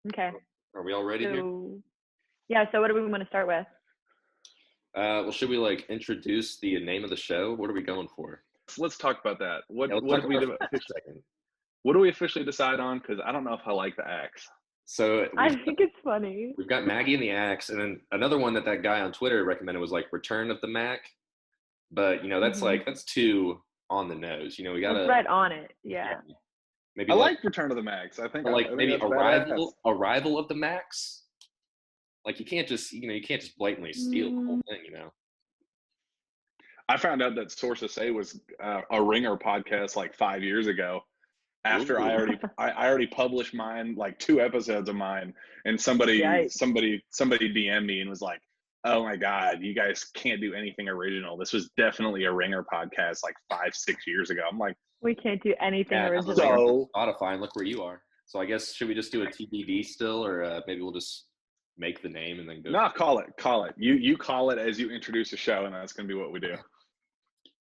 Okay. Are we all ready here? Yeah, so what do we want to start with? Well, should we introduce the name of the show? What are we going for? Let's talk about that. What Yeah, did we do? What do we officially decide on? Because I don't know if I like the axe. So I think it's funny. We've got Maggie and the axe, and then another one that guy on Twitter recommended was Return of the Mac. But that's that's too on the nose. We got to right on it. Yeah. Maybe I like Return of the Max. I think maybe arrival of the Max. You can't just blatantly steal the whole thing. I found out that Sources Say was a Ringer podcast 5 years ago. After I already published mine, 2 episodes of mine, and somebody DM'd me and was like, "Oh my God, you guys can't do anything original. This was definitely a Ringer podcast 5-6 years ago." I'm like, we can't do anything original. So Spotify, and look where you are. So I guess should we just do a TBD still, or maybe we'll just make the name and then go? No, call it. You call it as you introduce the show, and that's gonna be what we do.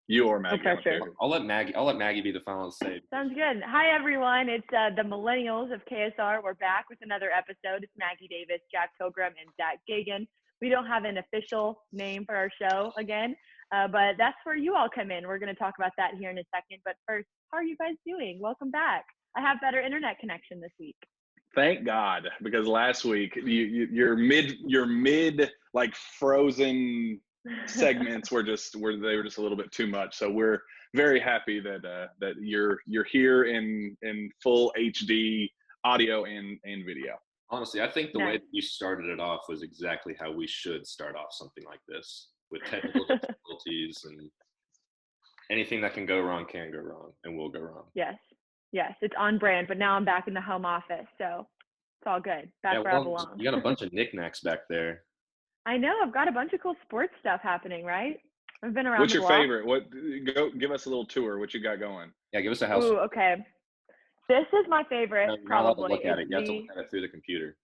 You or Maggie. Okay, sure. I'll let Maggie be the final say. Sounds good. Hi everyone. It's the Millenials of KSR. We're back with another episode. It's Maggie Davis, Jack Pilgrim, and Zack Gagan. We don't have an official name for our show again, but that's where you all come in. We're going to talk about that here in a second. But first, how are you guys doing? Welcome back. I have better internet connection this week. Thank God, because last week your mid frozen segments were just a little bit too much. So we're very happy that you're here in full HD audio and video. Honestly, I think the way that you started it off was exactly how we should start off something like this, with technical difficulties, and anything that can go wrong can go wrong and will go wrong. Yes, it's on brand, but now I'm back in the home office, so it's all good. Back where I belong. You got a bunch of knickknacks back there. I know. I've got a bunch of cool sports stuff happening, right? I've been around. What's the your block. favorite? Go give us a little tour. What you got going? Yeah, give us a house. Ooh, okay. This is my favorite. No, probably. Look at it. You have to look at it through the computer.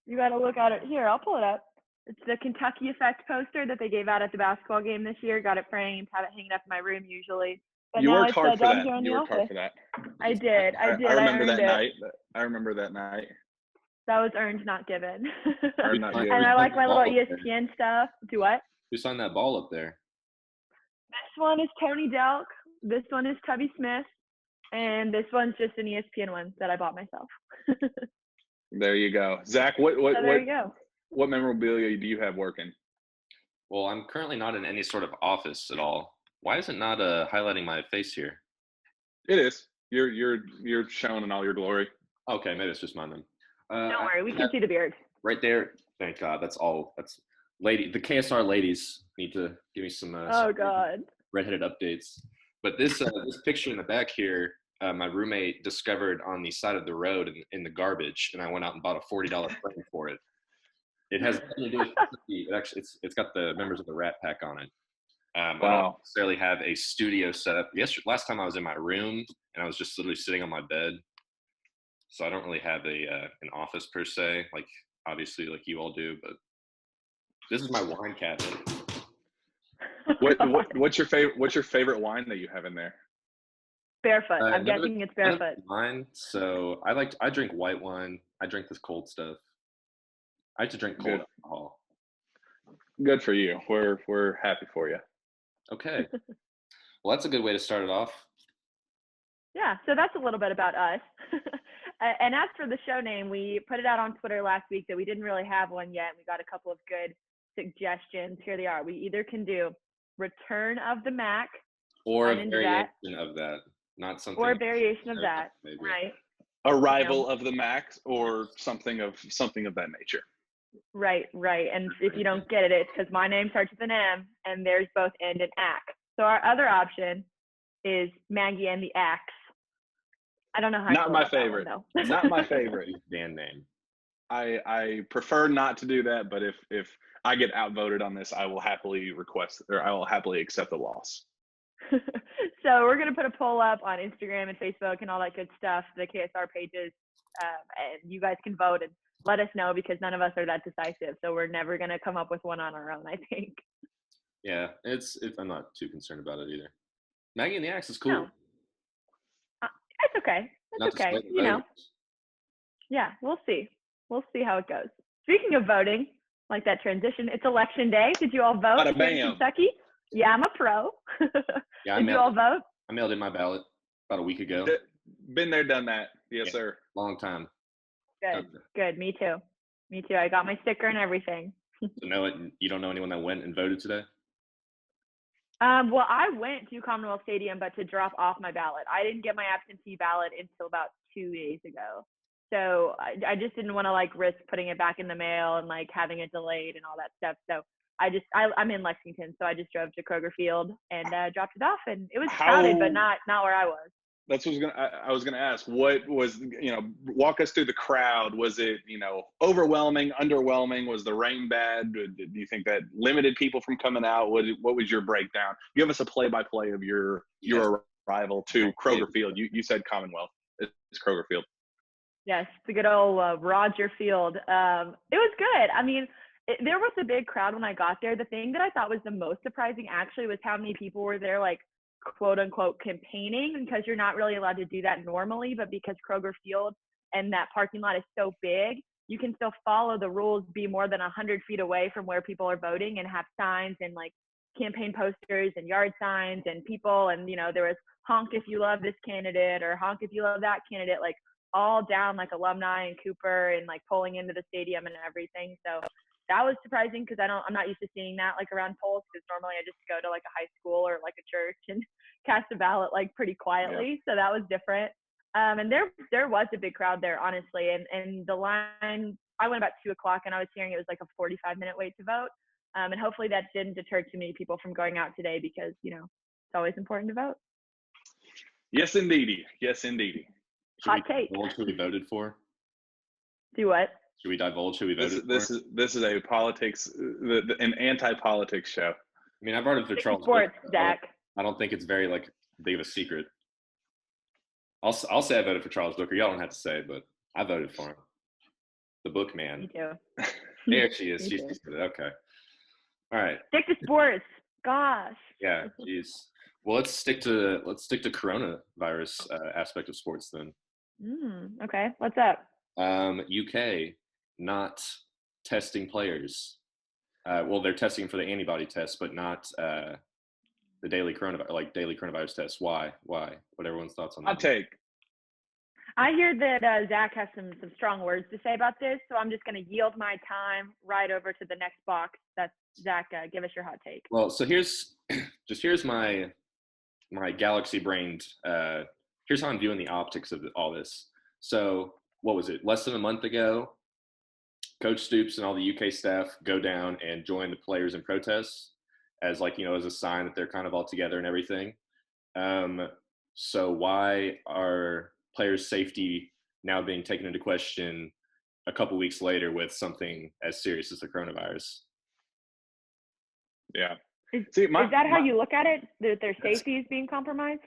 You got to look at it. Here, I'll pull it up. It's the Kentucky Effect poster that they gave out at the basketball game this year. Got it framed. Have it hanging up in my room usually. But you now worked it's hard for that. You worked hard for that. I did. I remember that night. I remember that night. That was earned, not given. Earned, not given. And I like my little ESPN stuff. Do what? Who signed that ball up there? This one is Tony Delk. This one is Tubby Smith. And this one's just an ESPN one that I bought myself. There you go. Zach, what memorabilia do you have working? Well, I'm currently not in any sort of office at all. Why is it not highlighting my face here? It is. You're showing in all your glory. Okay, maybe it's just mine then. Don't worry, we can see the beard. Right there. Thank God. That's all. That's the KSR ladies need to give me some God, redheaded updates. But this picture in the back here, my roommate discovered on the side of the road in the garbage, and I went out and bought a $40 frame for it. It has nothing to do with it. Actually, it's got the members of the Rat Pack on it. I don't necessarily have a studio set up. Last time I was in my room, and I was just literally sitting on my bed. So I don't really have an office per se, obviously like you all do. But this is my wine cabinet. What's your favorite wine that you have in there? Barefoot. I'm guessing it's Barefoot. Wine. So I drink white wine. I drink this cold stuff. I like to drink cold alcohol. Good for you. We're happy for you. Okay. Well, that's a good way to start it off. Yeah, so that's a little bit about us. And as for the show name, we put it out on Twitter last week that we didn't really have one yet. We got a couple of good suggestions. Here they are. We either can do Return of the Mac. Or a variation of that. Not something. Or a variation of that, maybe. Right. Arrival of the Mac or something of that nature. Right. And if you don't get it, it's because my name starts with an M and theirs both end in ack. So our other option is Maggie and the Axe. I don't know how. Not my favorite. Not my favorite band name. I prefer not to do that, but if I get outvoted on this, I will happily accept the loss. So we're gonna put a poll up on Instagram and Facebook and all that good stuff, the KSR pages, and you guys can vote and let us know because none of us are that decisive. So we're never gonna come up with one on our own, I think. Yeah, it's I'm not too concerned about it either. Maggie and the Axe is cool. No. It's okay. It's okay. Yeah, we'll see. we'll see how it goes. Speaking of voting, like that transition, it's election day. Did you all vote here in Kentucky? Yeah, I'm a pro. Yeah, Did you all vote? I mailed in my ballot about a week ago. Been there, done that. Yes, sir. Long time. Good. Me too. I got my sticker and everything. So you don't know anyone that went and voted today? Well, I went to Commonwealth Stadium, but to drop off my ballot. I didn't get my absentee ballot until about 2 days ago. So I just didn't want to like risk putting it back in the mail and like having it delayed and all that stuff. So I'm in Lexington, so I just drove to Kroger Field and dropped it off, and it was crowded, but not where I was. That's what I was gonna ask. What was, walk us through the crowd. Was it, overwhelming, underwhelming? Was the rain bad? Do you think that limited people from coming out? What was your breakdown? Give us a play-by-play of your arrival to Kroger Field. You said Commonwealth. It's Kroger Field. Yes, the good old Roger Field. It was good. I mean, there was a big crowd when I got there. The thing that I thought was the most surprising actually was how many people were there, like, quote unquote campaigning, because you're not really allowed to do that normally, but because Kroger Field and that parking lot is so big, you can still follow the rules, be more than 100 feet away from where people are voting, and have signs and like campaign posters and yard signs and people. And, there was honk if you love this candidate or honk if you love that candidate, like all down like alumni and Cooper and like pulling into the stadium and everything. So that was surprising because I'm not used to seeing that like around polls, because normally I just go to like a high school or like a church and cast a ballot like pretty quietly. Yeah. So that was different. And there was a big crowd there, honestly. And the line, I went about 2:00 and I was hearing it was like a 45-minute wait to vote. And hopefully that didn't deter too many people from going out today, because, it's always important to vote. Yes, indeedy. Yes, indeedy. Hot take. Who we voted for? Do what? Should we divulge who we voted for? This is a politics, an anti-politics show. I mean, I voted for Charles. Sports, Zack. I don't think it's very like big of a secret. I'll say I voted for Charles Booker. Y'all don't have to say it, but I voted for him. The book man. Me too. There she is. She's okay. All right. Stick to sports. Gosh. Yeah. Jeez. Well, let's stick to coronavirus aspect of sports then. Okay. What's up? UK not testing players. Well, they're testing for the antibody test, but not the daily coronavirus test. Why? What everyone's thoughts on that? I'll take. I hear that Zack has some strong words to say about this, so I'm just going to yield my time right over to the next box. That's Zack. Give us your hot take. Well, so here's my galaxy-brained. Here's how I'm viewing the optics of all this. So, what was it? Less than a month ago, Coach Stoops and all the UK staff go down and join the players in protests as as a sign that they're kind of all together and everything. So why are players' safety now being taken into question a couple weeks later with something as serious as the coronavirus? Yeah. Is that how you look at it? That their safety is being compromised?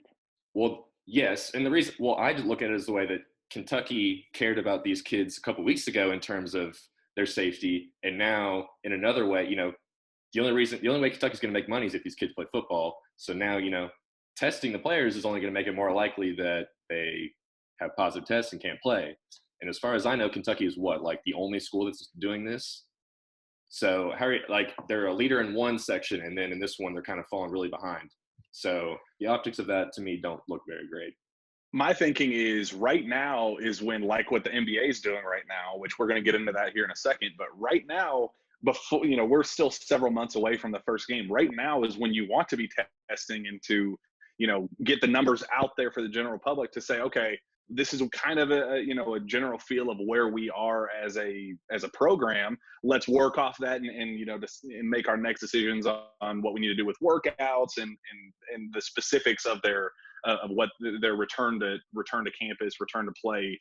Well, yes. And the reason, I look at it as the way that Kentucky cared about these kids a couple weeks ago in terms of their safety. And now in another way, the only way Kentucky's going to make money is if these kids play football. So now, testing the players is only going to make it more likely that they have positive tests and can't play. And as far as I know, Kentucky is the only school that's doing this. So they're a leader in one section, and then in this one, they're kind of falling really behind. So the optics of that to me don't look very great. My thinking is right now is when, like what the NBA is doing right now, which we're going to get into that here in a second. But right now, before, we're still several months away from the first game. Right now is when you want to be testing and to, get the numbers out there for the general public to say, okay, this is kind of a general feel of where we are as a program. Let's work off that and make our next decisions on what we need to do with workouts and the specifics of of what their return to campus, return to play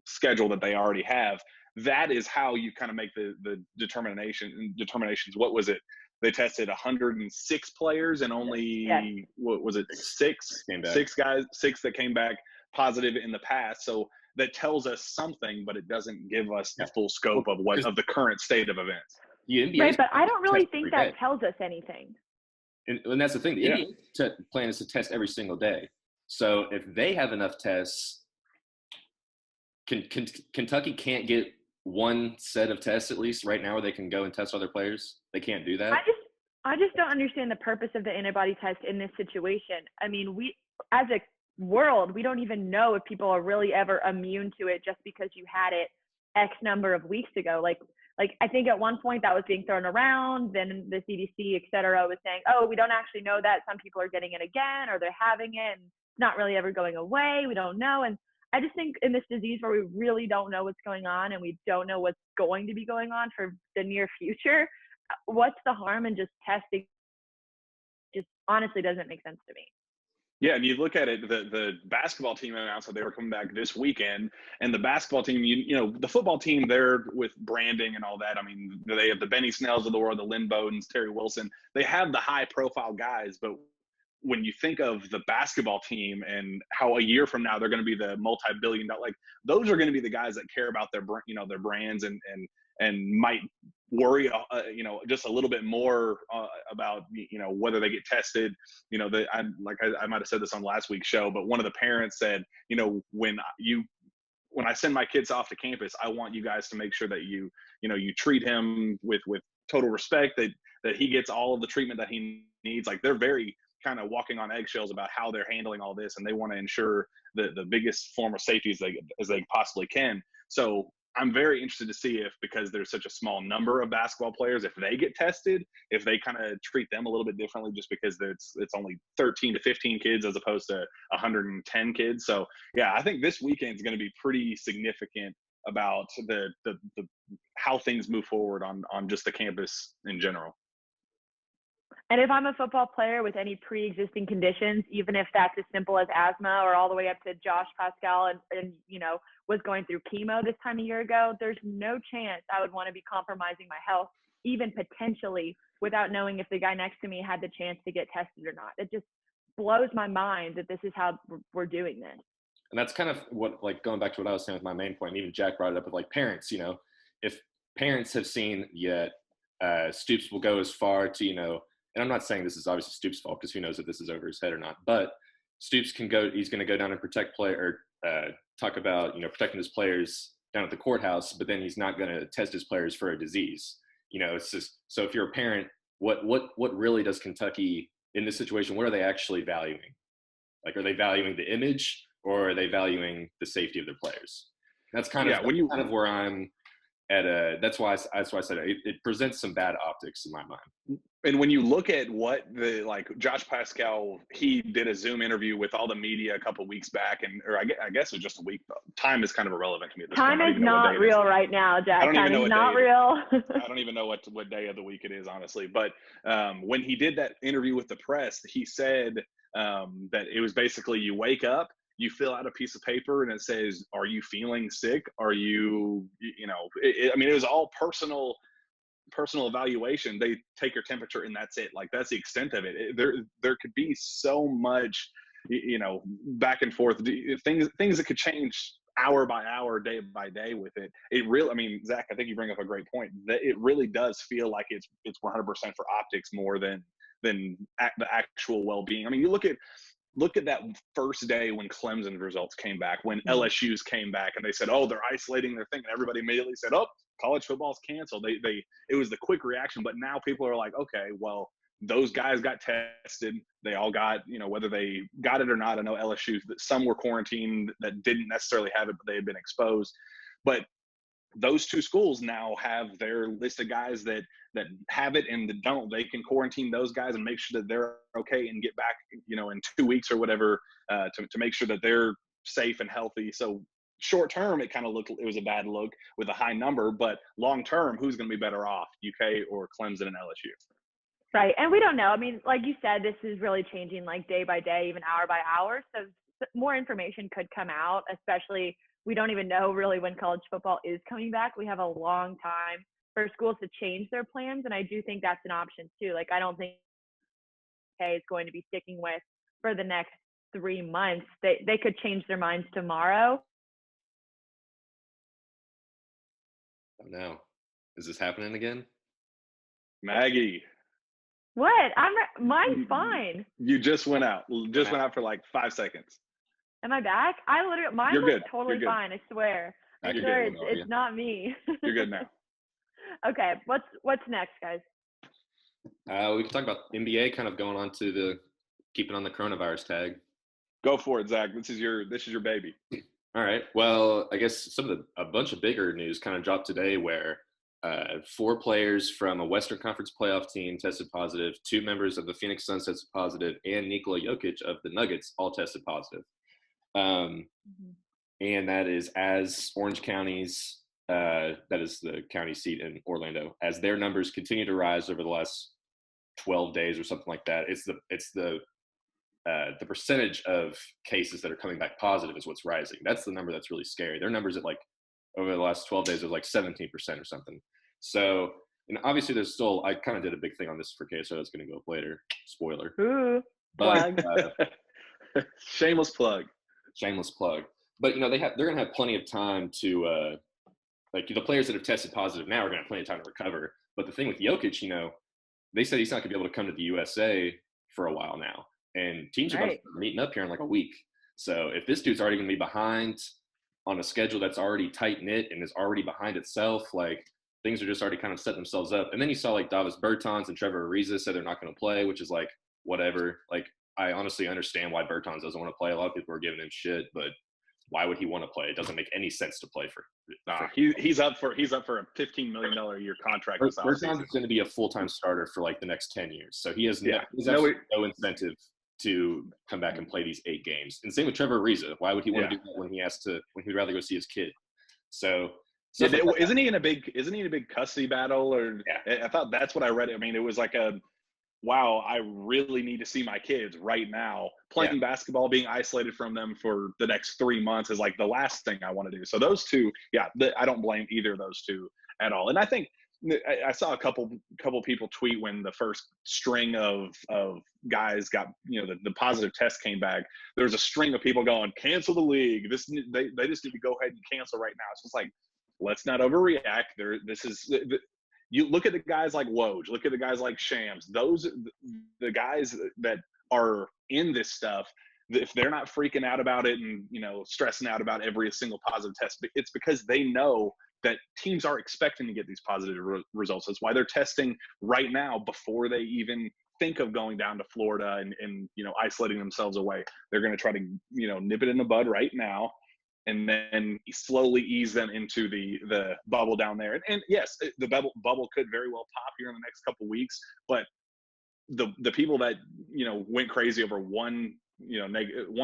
schedule that they already have. That is how you kind of make the determinations. What was it? They tested 106 players and only what was it? Six that came back positive in the past. So that tells us something, but it doesn't give us the full scope of the current state of events. Right, but I don't really think that tells us anything. And that's the thing. The NBA plan is to test every single day. So if they have enough tests, Kentucky can't get one set of tests at least right now where they can go and test other players? They can't do that? I just don't understand the purpose of the antibody test in this situation. I mean, we as a world, we don't even know if people are really ever immune to it just because you had it X number of weeks ago. Like I think at one point that was being thrown around. Then the CDC, et cetera, was saying, oh, we don't actually know that some people are getting it again or they're having it and it's not really ever going away. We don't know. And I just think in this disease where we really don't know what's going on and we don't know what's going to be going on for the near future, what's the harm in just testing? Just honestly doesn't make sense to me. Yeah, and you look at it, the basketball team announced that they were coming back this weekend, and the basketball team, you know, the football team, they're with branding and all that. I mean, they have the Benny Snells of the world, the Lynn Bowdens, Terry Wilson. They have the high-profile guys, but when you think of the basketball team and how a year from now they're going to be the multi-billion-dollar, like those are going to be the guys that care about their, you know, their brands and might worry, you know, just a little bit more about, you know, whether they get tested. You know, I might have said this on last week's show, but one of the parents said, you know, when I send my kids off to campus, I want you guys to make sure that you treat him with total respect, that he gets all of the treatment that he needs. Like they're very kind of walking on eggshells about how they're handling all this, and they want to ensure the biggest form of safety as they possibly can. So I'm very interested to see if, because there's such a small number of basketball players, if they get tested, if they kind of treat them a little bit differently, just because it's only 13 to 15 kids as opposed to 110 kids. So yeah, I think this weekend is going to be pretty significant about the how things move forward on just the campus in general. And if I'm a football player with any pre-existing conditions, even if that's as simple as asthma or all the way up to Josh Pascal and you know, was going through chemo this time a year ago, there's no chance I would want to be compromising my health, even potentially, without knowing if the guy next to me had the chance to get tested or not. It just blows my mind that this is how we're doing this. And that's kind of what, like, going back to what I was saying with my main point, and even Jack brought it up with, like, parents, you know, if parents have seen yet, Stoops will go as far to, you know, and I'm not saying this is obviously Stoops' fault because who knows if this is over his head or not, but Stoops can go, he's going to go down and protect talk about, you know, protecting his players down at the courthouse, but then he's not going to test his players for a disease. You know, it's just, so if you're a parent, what really does Kentucky in this situation, what are they actually valuing? Like, are they valuing the image or are they valuing the safety of their players? That's kind of where I'm at. That's why I said it presents some bad optics in my mind. And when you look at what Josh Pascal, he did a Zoom interview with all the media a couple of weeks back, or I guess it was just a week. Time is kind of irrelevant to me at this point. Time is not real right now, Jack. Time is not real. I don't even know what day of the week it is, honestly. But when he did that interview with the press, he said that it was basically you wake up, you fill out a piece of paper, and it says, "Are you feeling sick? Are you, you know?" I mean, it was all personal evaluation. They take your temperature and that's it. Like, that's the extent of it. There could be so much, you know, back and forth things that could change hour by hour, day by day with it. It really, I mean, Zach, I think you bring up a great point, that it really does feel like it's 100% for optics more than the actual well-being. I mean, you look at that first day when Clemson's results came back, when LSU's came back, and they said, "Oh, they're isolating their thing," and everybody immediately said, "Oh, college football's canceled." It was the quick reaction, but now people are like, okay, well, those guys got tested. They all got, you know, whether they got it or not. I know LSU, some were quarantined that didn't necessarily have it, but they had been exposed. But those two schools now have their list of guys that have it and that don't. They can quarantine those guys and make sure that they're okay and get back, you know, in 2 weeks or whatever, to make sure that they're safe and healthy. So short term, it was a bad look with a high number, but long term, who's going to be better off, UK or Clemson and LSU? Right. And we don't know. I mean, like you said, this is really changing like day by day, even hour by hour. So more information could come out, especially we don't even know really when college football is coming back. We have a long time for schools to change their plans. And I do think that's an option too. Like, I don't think UK is going to be sticking with for the next 3 months. They could change their minds tomorrow. Oh no. Is this happening again? Maggie. What? Mine's fine. You just went out. Went out for like 5 seconds. Am I back? Mine was totally fine, I swear. I can Sure, do it, it's not me. You're good now. Okay, what's next, guys? We can talk about NBA kind of going on to the keeping on the coronavirus tag. Go for it, Zach. This is your baby. All right. Well, I guess a bunch of bigger news kind of dropped today where 4 players from a Western Conference playoff team tested positive, 2 members of the Phoenix Suns tested positive, and Nikola Jokic of the Nuggets all tested positive. And that is as Orange County's, that is the county seat in Orlando, as their numbers continue to rise over the last 12 days or something like that. It's the percentage of cases that are coming back positive is what's rising. That's the number that's really scary. Their numbers at like over the last 12 days is like 17% or something. So, and obviously there's still, I kind of did a big thing on this for KSR that's going to go up later. Spoiler. Ooh, But Shameless plug. But they're going to have plenty of time to like the players that have tested positive now are going to have plenty of time to recover. But the thing with Jokic, they said he's not going to be able to come to the USA for a while now. And teams are going to start meeting up here in like a week. So if this dude's already going to be behind on a schedule that's already tight-knit and is already behind itself, like things are just already kind of setting themselves up. And then you saw like Davis Bertans and Trevor Ariza said they're not going to play, which is like, whatever. Like, I honestly understand why Bertans doesn't want to play. A lot of people are giving him shit, but why would he want to play? It doesn't make any sense to play for. He's up for a $15 million a year contract. Bertans is going to be a full-time starter for like the next 10 years. So he has no incentive to come back and play these 8 games. And same with Trevor Ariza. Why would he want to do that when he'd rather go see his kid? So isn't he in a big custody battle? Or I thought that's what I read. I mean, it was like wow, I really need to see my kids right now. Playing basketball, being isolated from them for the next 3 months is like the last thing I want to do. So those two, I don't blame either of those two at all. And I think I saw a couple people tweet when the first string of guys got, the positive test came back. There was a string of people going, cancel the league. They just need to go ahead and cancel right now. It's just like, let's not overreact. You look at the guys like Woj, look at the guys like Shams. Those the guys that are in this stuff. If they're not freaking out about it and stressing out about every single positive test, it's because they know that teams are expecting to get these positive results. That's why they're testing right now before they even think of going down to Florida and isolating themselves away. They're going to try to nip it in the bud right now, and then slowly ease them into the bubble down there. And yes, the bubble could very well pop here in the next couple of weeks, but the people that went crazy over one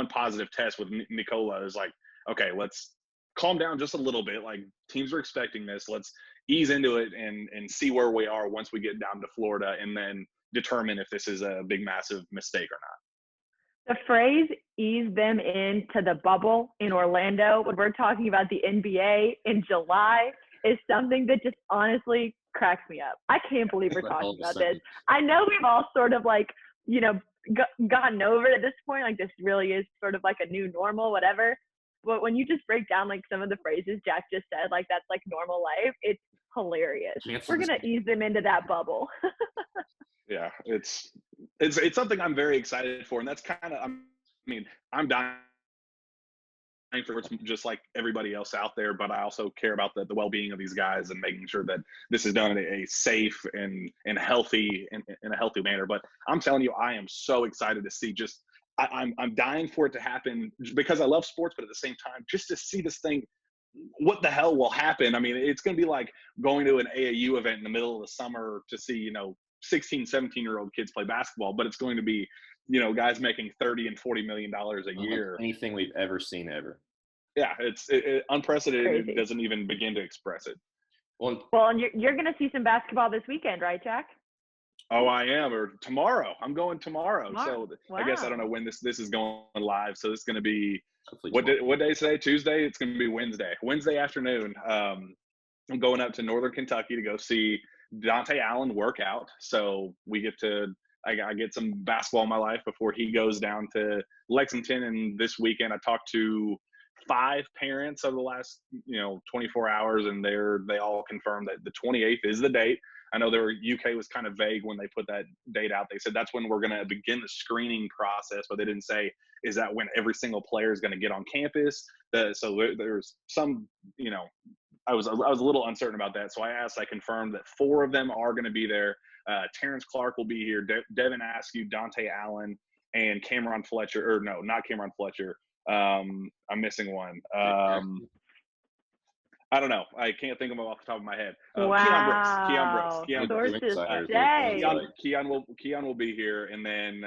positive test with Nikola is like, okay, let's calm down just a little bit. Like, teams are expecting this. Let's ease into it and see where we are once we get down to Florida, and then determine if this is a big, massive mistake or not. The phrase "ease them into the bubble" in Orlando, when we're talking about the NBA in July, is something that just honestly cracks me up. I can't believe we're talking about this. I know we've all sort of like, gotten over it at this point. Like, this really is sort of like a new normal, whatever. But when you just break down like some of the phrases Jack just said, like that's like normal life, it's hilarious. We're going to ease them into that bubble. Yeah, it's something I'm very excited for. And that's kind of, I'm dying for it, just like everybody else out there, but I also care about the well-being of these guys and making sure that this is done in a safe and healthy in a healthy manner. But I'm telling you, I am so excited to see I'm dying for it to happen because I love sports, but at the same time, just to see this thing, what the hell will happen? I mean, it's going to be like going to an AAU event in the middle of the summer to see, 16, 17-year-old kids play basketball, but it's going to be, guys making $30 and $40 million a year. Like anything we've ever seen ever. Yeah, it's unprecedented. Crazy. It doesn't even begin to express it. Well, and you're going to see some basketball this weekend, right, Jack? Oh, I am. Or tomorrow. I'm going tomorrow. So wow. I guess I don't know when this is going live. So it's going to be what day is today? Tuesday. It's going to be Wednesday afternoon. I'm going up to Northern Kentucky to go see Dante Allen work out. So we get to I get some basketball in my life before he goes down to Lexington. And this weekend I talked to 5 parents over the last 24 hours, and they all confirmed that the 28th is the date. I know UK was kind of vague when they put that date out. They said that's when we're going to begin the screening process, but they didn't say, is that when every single player is going to get on campus? So there's some, I was a little uncertain about that. So I confirmed that 4 of them are going to be there. Terrence Clark will be here. Devin Askew, Dante Allen, and Cameron Fletcher. Or no, not Cameron Fletcher. I'm missing one. I don't know. I can't think of them off the top of my head. Wow. Keon Brooks. Keon will be here, and then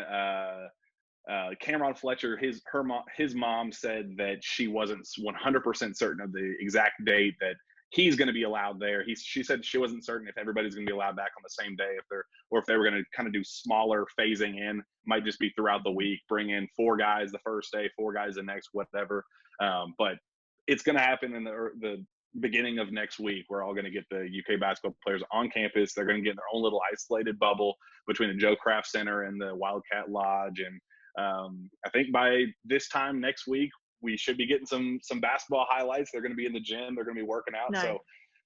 Cameron Fletcher. His mom said that she wasn't 100% certain of the exact date that he's going to be allowed there. She said she wasn't certain if everybody's going to be allowed back on the same day, if they were going to kind of do smaller phasing in. Might just be throughout the week. Bring in 4 guys the first day, 4 guys the next, whatever. But it's going to happen in the beginning of next week. We're all going to get the UK basketball players on campus. They're going to get in their own little isolated bubble between the Joe Kraft Center and the Wildcat Lodge. And I think by this time next week, we should be getting some basketball highlights. They're going to be in the gym. They're going to be working out. Nice.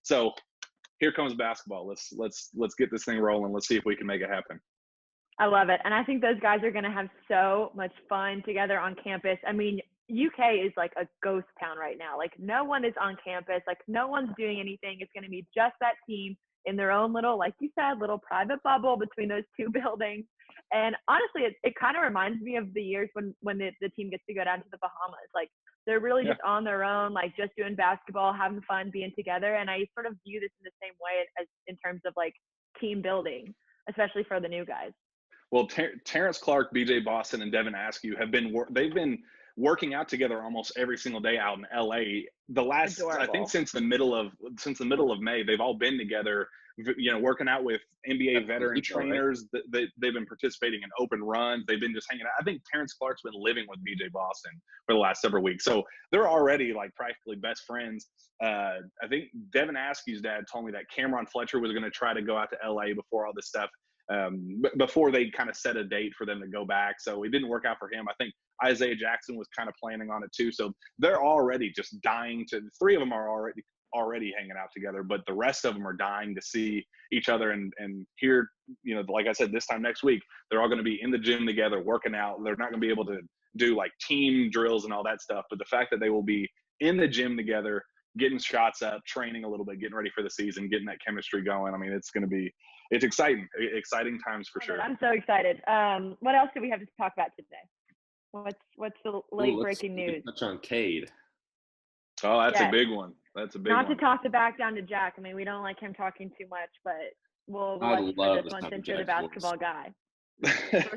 So here comes basketball. Let's get this thing rolling. Let's see if we can make it happen. I love it. And I think those guys are going to have so much fun together on campus. I mean, UK is like a ghost town right now. Like no one is on campus. Like no one's doing anything. It's going to be just that team in their own little, like you said, little private bubble between those 2 buildings. And honestly, it kind of reminds me of the years when the team gets to go down to the Bahamas. Like they're really just on their own, like just doing basketball, having fun, being together. And I sort of view this in the same way as in terms of like team building, especially for the new guys. Well, Terrence Clark, BJ Boston, and Devin Askew they've been working out together almost every single day out in LA. I think since the middle of May, they've all been together, working out with NBA veteran trainers. They've been participating in open runs. They've been just hanging out. I think Terrence Clark's been living with BJ Boston for the last several weeks. So they're already like practically best friends. I think Devin Askew's dad told me that Cameron Fletcher was going to try to go out to LA before all this stuff, before they kind of set a date for them to go back. So it didn't work out for him. I think Isaiah Jackson was kind of planning on it too. So they're already just dying to, 3 of them are already hanging out together, but the rest of them are dying to see each other and here, like I said, this time next week, they're all going to be in the gym together, working out. They're not going to be able to do like team drills and all that stuff, but the fact that they will be in the gym together, getting shots up, training a little bit, getting ready for the season, getting that chemistry going. I mean, it's exciting times for sure. I'm so excited. What else do we have to talk about today? What's the late breaking news? Touch on Cade. Oh, that's a big one. That's a big one. Not to toss it back down to Jack. I mean, we don't like him talking too much, but we'll watch for this one since you're the basketball guy.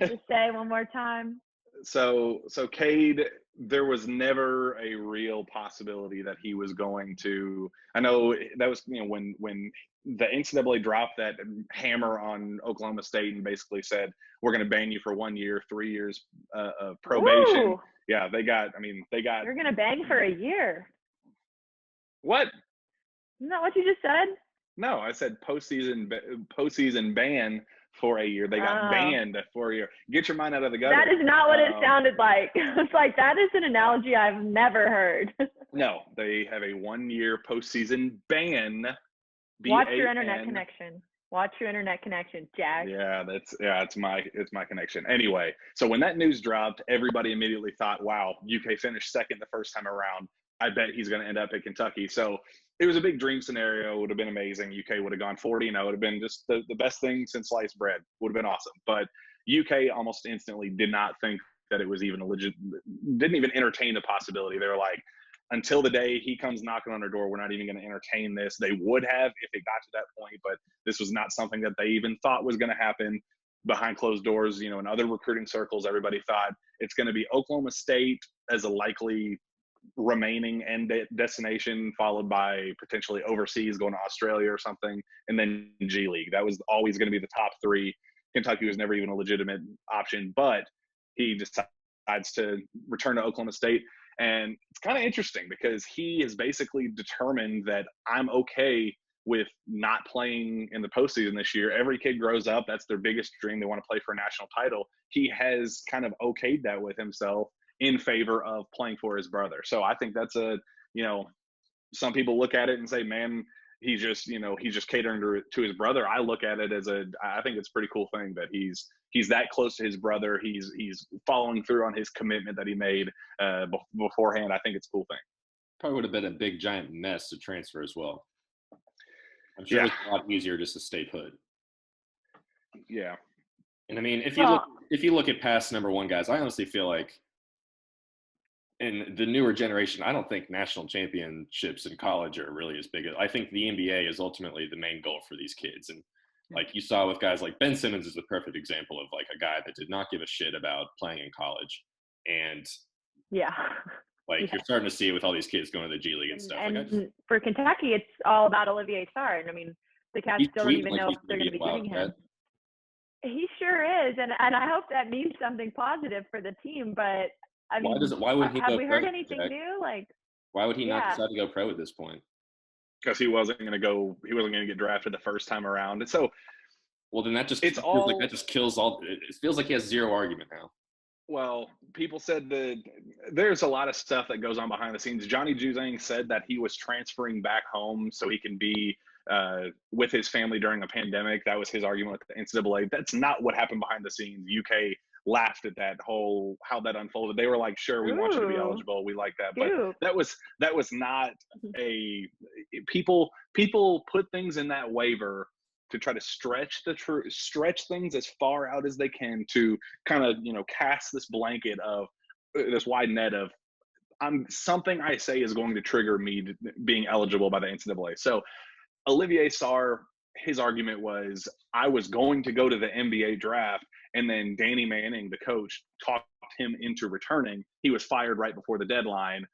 Just say one more time. So Cade, there was never a real possibility that he was going to. I know that was when the NCAA dropped that hammer on Oklahoma State and basically said we're going to ban you for 1 year, 3 years of probation. Ooh. Yeah, they got. You're going to bang for a year. What? Isn't that what you just said? No, I said postseason ban for a year. They got banned for a year. Get your mind out of the gutter. That is not what it sounded like. It's like, that is an analogy I've never heard. No, they have a 1 year postseason ban. Watch your internet connection. Watch your internet connection, Jack. Yeah, it's my connection. Anyway, so when that news dropped, everybody immediately thought, wow, UK finished second the first time around. I bet he's going to end up at Kentucky. So it was a big dream scenario. It would have been amazing. UK would have gone 40. It would have been just the best thing since sliced bread. Would have been awesome. But UK almost instantly did not think that it was even didn't even entertain the possibility. They were like, until the day he comes knocking on their door, we're not even going to entertain this. They would have if it got to that point, but this was not something that they even thought was going to happen behind closed doors. In other recruiting circles, everybody thought it's going to be Oklahoma State as a likely remaining end destination, followed by potentially overseas, going to Australia or something, and then G League. That was always going to be the top 3. Kentucky was never even a legitimate option, but he decides to return to Oklahoma State. And it's kind of interesting because he is basically determined that I'm okay with not playing in the postseason this year. Every kid grows up. That's their biggest dream. They want to play for a national title. He has kind of okayed that with himself in favor of playing for his brother. So I think that's some people look at it and say, man, he's just catering to his brother. I look at it as I think it's a pretty cool thing that he's that close to his brother. He's following through on his commitment that he made beforehand. I think it's a cool thing. probably would have been a big giant mess to transfer as well. I'm sure it's a lot easier just to stay put. Yeah. And I mean, if you look at past number one guys, I honestly feel like in the newer generation, I don't think national championships in college are really as big as, I think the NBA is ultimately the main goal for these kids. And like you saw with guys like Ben Simmons is the perfect example of like a guy that did not give a shit about playing in college. And you're starting to see it with all these kids going to the G League and stuff. And for Kentucky, it's all about Olivier Sarr. And I mean, the Cats still don't even know if they're going to be giving him. He sure is, and I hope that means something positive for the team. But I mean, why wouldn't he have go we pro, heard anything Jack? new? Like, why would he not decide to go pro at this point? Because he wasn't going to get drafted the first time around. And so, well, then that just kills all. It feels like he has zero argument now. Well, people said that there's a lot of stuff that goes on behind the scenes. Johnny Juzang said that he was transferring back home so he can be with his family during a pandemic. That was his argument with the NCAA. That's not what happened behind the scenes. UK laughed at that whole how that unfolded. They were like, "Sure, we want you to be eligible. We like that." But that was not a people put things in that waiver to try to stretch things as far out as they can to kind of cast this blanket of this wide net of something I say is going to trigger me being eligible by the NCAA. So Olivier Sarr, his argument was, I was going to go to the NBA draft, and then Danny Manning, the coach, talked him into returning. He was fired right before the deadline.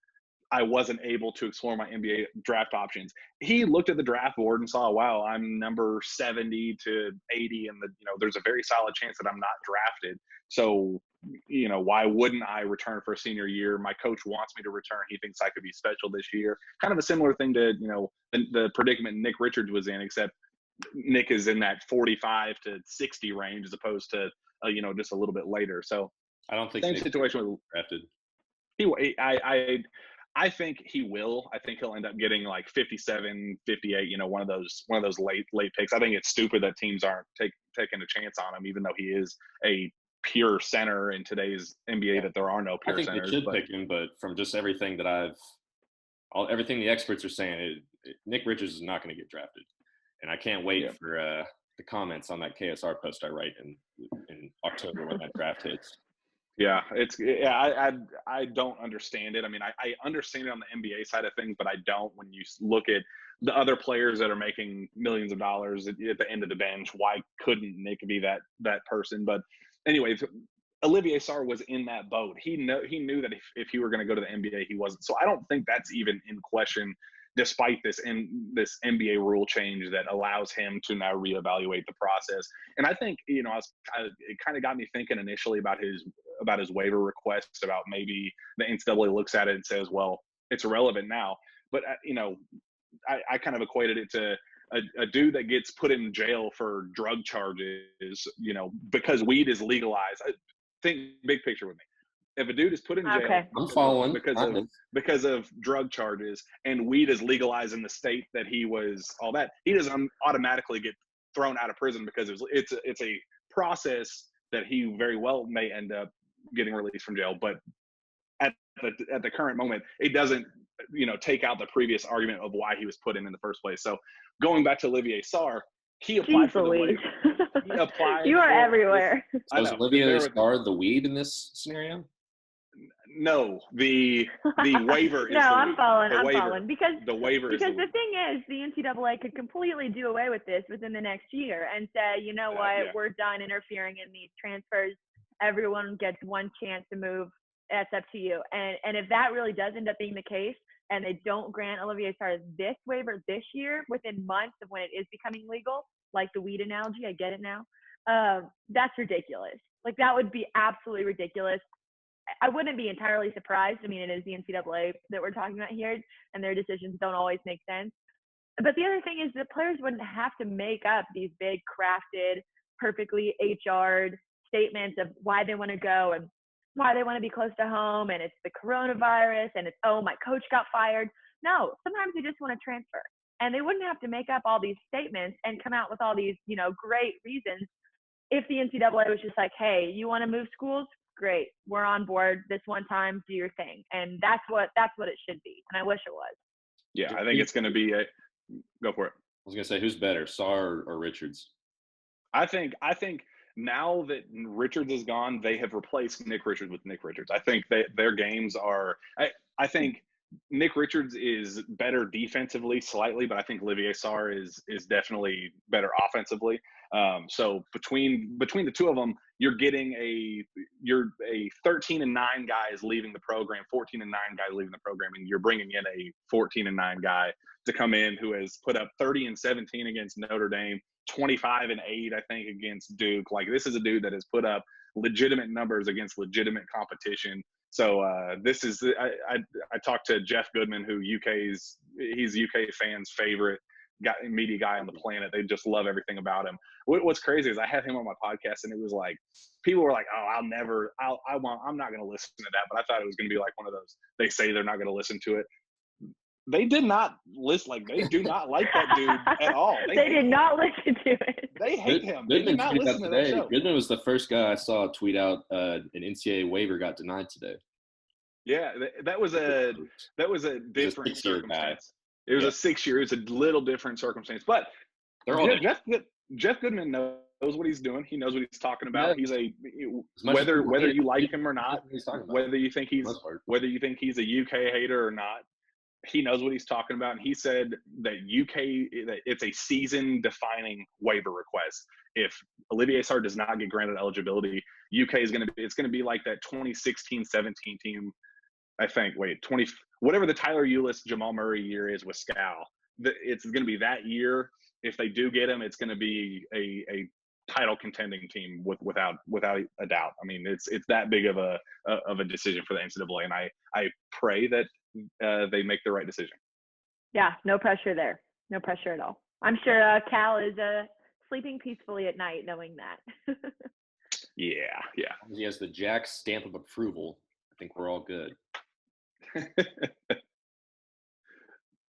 I wasn't able to explore my NBA draft options. He looked at the draft board and saw, wow, I'm number 70 to 80, and there's a very solid chance that I'm not drafted. So, why wouldn't I return for a senior year? My coach wants me to return. He thinks I could be special this year. Kind of a similar thing to, the predicament Nick Richards was in, except Nick is in that 45 to 60 range as opposed to, just a little bit later. So I don't think same situation with drafted. I think he will. I think he'll end up getting like 57, 58, one of those late picks. I think it's stupid that teams aren't taking a chance on him, even though he is a pure center in today's NBA that there are no pure centers. I think they should pick him, but from just everything that everything the experts are saying, Nick Richards is not going to get drafted. And I can't wait for the comments on that KSR post I write in October when that draft hits. Yeah, I don't understand it. I mean, I understand it on the NBA side of things, but I don't when you look at the other players that are making millions of dollars at the end of the bench. Why couldn't Nick be that person? But anyways, Olivier Sarr was in that boat. He knew that if he were going to go to the NBA, he wasn't. So I don't think that's even in question, despite this NBA rule change that allows him to now reevaluate the process. And I think, it kind of got me thinking initially about his waiver request, about maybe the NCAA looks at it and says, well, it's irrelevant now. But, I kind of equated it to a dude that gets put in jail for drug charges, because weed is legalized. Think big picture with me. If a dude is put in jail I'm following because of drug charges and weed is legalized in the state that he was all that, he doesn't automatically get thrown out of prison because it's a process that he very well may end up getting released from jail. But at the current moment, it doesn't take out the previous argument of why he was put in the first place. So going back to Olivier Sarr, he applied for the waiver. You are everywhere. So is Olivier Sarr the weed in this scenario? No, the waiver is I'm following because the waiver because the thing is the NCAA could completely do away with this within the next year and say, we're done interfering in these transfers. Everyone gets one chance to move. That's up to you. And if that really does end up being the case, and they don't grant Olivier Sarr this waiver this year within months of when it is becoming legal, like the weed analogy, I get it now. That's ridiculous. Like that would be absolutely ridiculous. I wouldn't be entirely surprised. I mean, it is the NCAA that we're talking about here, and their decisions don't always make sense. But the other thing is the players wouldn't have to make up these big crafted, perfectly HR'd statements of why they want to go and why they want to be close to home, and it's the coronavirus, and it's, oh, my coach got fired. No, sometimes they just want to transfer. And they wouldn't have to make up all these statements and come out with all these, great reasons if the NCAA was just like, hey, you want to move schools? great, we're on board this one time, do your thing. And that's what it should be. And I wish it was. Yeah, I think it's going to be go for it. I was going to say, who's better, Sarr or Richards? I think now that Richards is gone, they have replaced Nick Richards with Nick Richards. I think their games are I think Nick Richards is better defensively slightly, but I think Olivier Sarr is definitely better offensively. So between the two of them, you're getting a 13-9 guy is leaving the program, 14-9 guy leaving the program, and you're bringing in a 14-9 guy to come in who has put up 30 and 17 against Notre Dame, 25 and 8 I think against Duke. Like, this is a dude that has put up legitimate numbers against legitimate competition. So this is I talked to Jeff Goodman, who he's UK fans' favorite media guy on the planet. They just love everything about him. What's crazy is I had him on my podcast, and it was like people were like, "Oh, I'm not going to listen to that." But I thought it was going to be like one of those. They say they're not going to listen to it. They did not listen. Like, they do not like that dude at all. They did not listen to it. They hate him. They Goodman did not listen to that show. Goodman was the first guy I saw tweet out an NCAA waiver got denied today. Yeah, that was a different circumstance. It was a 6 year. It was a little different circumstance, but Jeff Goodman knows what he's doing. He knows what he's talking about. Yeah. He's whether you like him or not, whether you think he's a UK hater or not, he knows what he's talking about. And he said that that it's a season defining waiver request. If Olivier Sarr does not get granted eligibility, UK is going to be like that 2016-17 team. I think, whatever the Tyler Ulis, Jamal Murray year is with Scal, it's going to be that year. If they do get him, it's going to be a title contending team without a doubt. I mean, it's that big of a decision for the NCAA, and I pray that they make the right decision. Yeah, no pressure there. No pressure at all. I'm sure Cal is sleeping peacefully at night knowing that. Yeah. He has the Jack stamp of approval. I think we're all good. All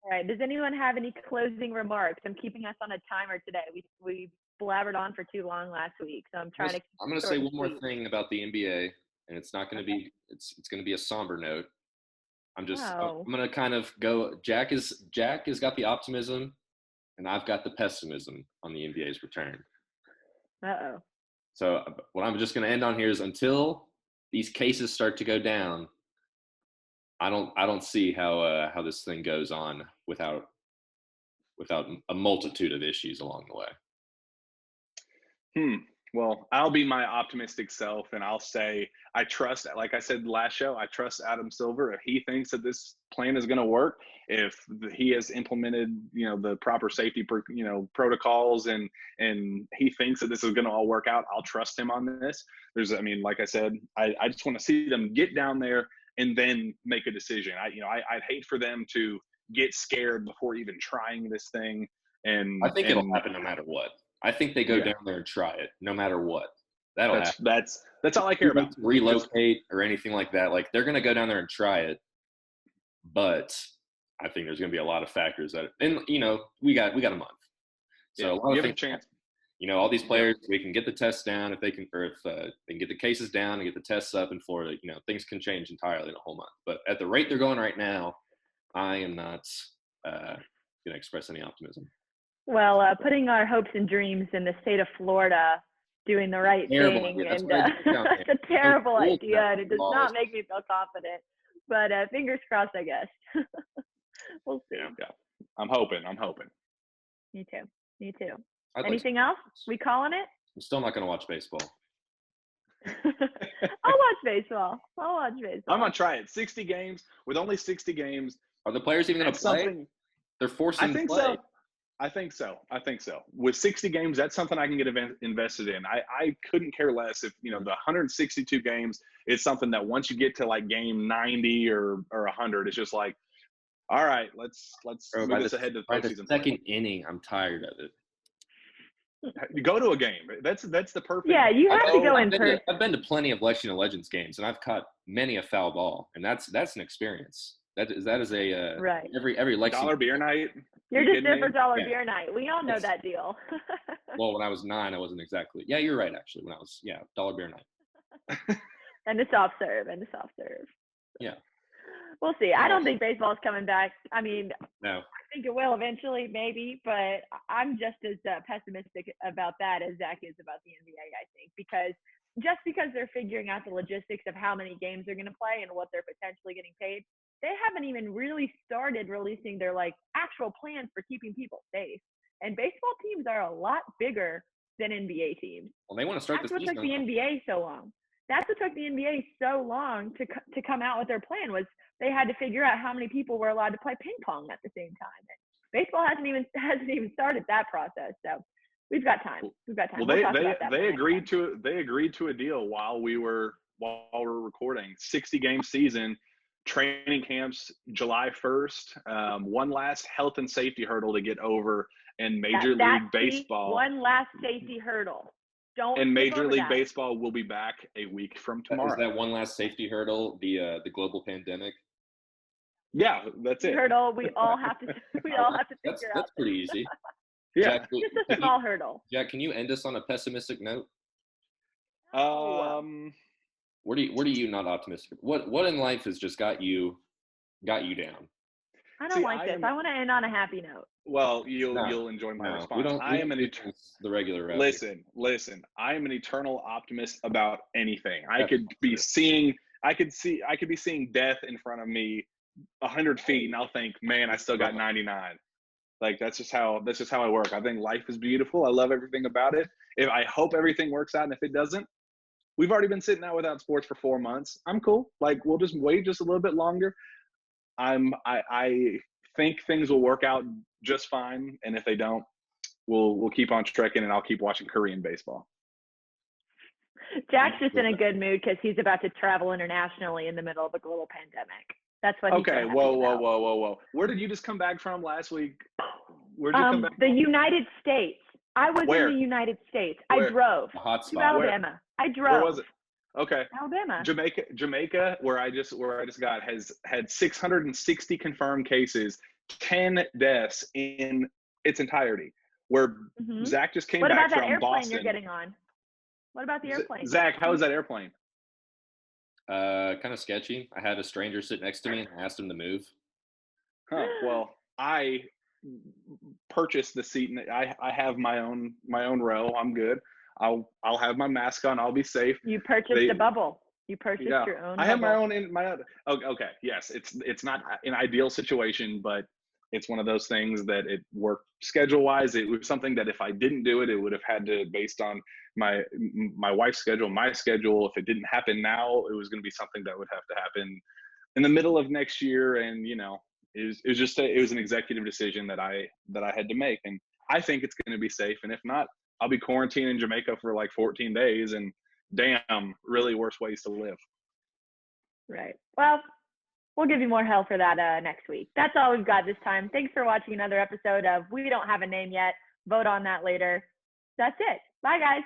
right. Does anyone have any closing remarks? I'm keeping us on a timer today. We blabbered on for too long last week, so I'm going to say one more thing about the NBA, and it's not going to be it's going to be a somber note. I'm going to kind of go. Jack has got the optimism, and I've got the pessimism on the NBA's return. Uh-oh. So what I'm just going to end on here is, until these cases start to go down, I don't see how this thing goes on without a multitude of issues along the way. Well, I'll be my optimistic self, and I'll say I trust, like I said last show, I trust Adam Silver. If he thinks that this plan is going to work, if he has implemented, the proper safety, protocols, and he thinks that this is going to all work out, I'll trust him on this. Like I said, I just want to see them get down there and then make a decision. I'd hate for them to get scared before even trying this thing. And I think it'll happen no matter what. I think they go down there and try it no matter what. That'll happen. That's all I care about. Relocate or anything like that. Like, they're going to go down there and try it, but I think there's going to be a lot of factors and we got a month. So a lot of things, a chance. All these players, we can get the tests down if they can get the cases down and get the tests up in Florida. Things can change entirely in a whole month. But at the rate they're going right now, I am not going to express any optimism. Well, putting our hopes and dreams in the state of Florida, doing the right thing, and it's a terrible idea, and it does not make me feel confident. But fingers crossed, I guess. We'll see. Yeah. I'm hoping. Me too. Anything else? We calling it? I'm still not going to watch baseball. I'll watch baseball. I'm going to try it. 60 games. With only 60 games. Are the players even going to play? They're forcing to play. I think so. With 60 games, that's something I can get invested in. I couldn't care less if, the 162 games is something that once you get to like game 90 or 100, it's just like, all right, let's move this ahead to the postseason. Second inning, I'm tired of it. You go to a game. That's the perfect. Yeah, you have to go in person. I've been to plenty of Lexington Legends games, and I've caught many a foul ball, and that's an experience. That is a right. Every Lexington dollar beer night. You're just there for dollar beer night. We all know that deal. Well, when I was 9, I wasn't exactly. Yeah, you're right. Actually, when I was dollar beer night. And the soft serve. Yeah. We'll see. I don't think baseball's coming back. I mean, No. I think it will eventually, maybe, but I'm just as pessimistic about that as Zach is about the NBA, I think, because they're figuring out the logistics of how many games they're going to play and what they're potentially getting paid, they haven't even really started releasing their actual plans for keeping people safe. And baseball teams are a lot bigger than NBA teams. Well, they want to start That's the what season. took the NBA so long. That's what took the NBA so long to come out with their plan, was they had to figure out how many people were allowed to play ping pong at the same time. And baseball hasn't even started that process. So we've got time. Well, they agreed to a deal while we were recording. 60-game season, training camps July 1st. One last health and safety hurdle to get over in Major League Baseball. One last safety hurdle. And Major League Baseball will be back a week from tomorrow. Is that one last safety hurdle the global pandemic? Yeah, that's it. Hurdle we all have to figure out. That's pretty easy. Yeah, Jack, just a small hurdle. Jack, can you end us on a pessimistic note? What are you not optimistic? What in life has just got you down? I don't like this. I want to end on a happy note. Well, you'll enjoy my response. I am the regular route. Listen. I am an eternal optimist about anything. I could be seeing death in front of me 100 feet, and I'll think, man, I still got 99. That's just how I work. I think life is beautiful. I love everything about it. I hope everything works out, and if it doesn't, we've already been sitting out without sports for 4 months. I'm cool. We'll just wait just a little bit longer. I think things will work out just fine, and if they don't, we'll keep on trekking, and I'll keep watching Korean baseball. Jack's just in a good mood because he's about to travel internationally in the middle of a global pandemic. That's what. Okay. Whoa. Where did you just come back from last week? Where did you come back? The United States. I was in the United States. Where? I drove to Alabama. I drove. Where was it? Okay. Alabama. Jamaica, where I just got, has had 660 confirmed cases, 10 deaths in its entirety. Where Zack just came back from Boston. What about that airplane you're getting on? What about the airplane? Zack, how was that airplane? Kind of sketchy. I had a stranger sit next to me and I asked him to move. Huh. Well, I purchased the seat, and I have my own row. I'm good. I'll have my mask on. I'll be safe. You purchased a bubble. You purchased your own. I have my own okay. Yes, it's not an ideal situation, but it's one of those things that it worked schedule wise. It was something that if I didn't do it, it would have had to, based on my wife's schedule, my schedule. If it didn't happen now, it was going to be something that would have to happen in the middle of next year. And it was an executive decision that I had to make, and I think it's going to be safe. And if not, I'll be quarantined in Jamaica for 14 days, and damn, really worse ways to live. Right. Well, we'll give you more hell for that next week. That's all we've got this time. Thanks for watching another episode of We Don't Have a Name Yet. Vote on that later. That's it. Bye, guys.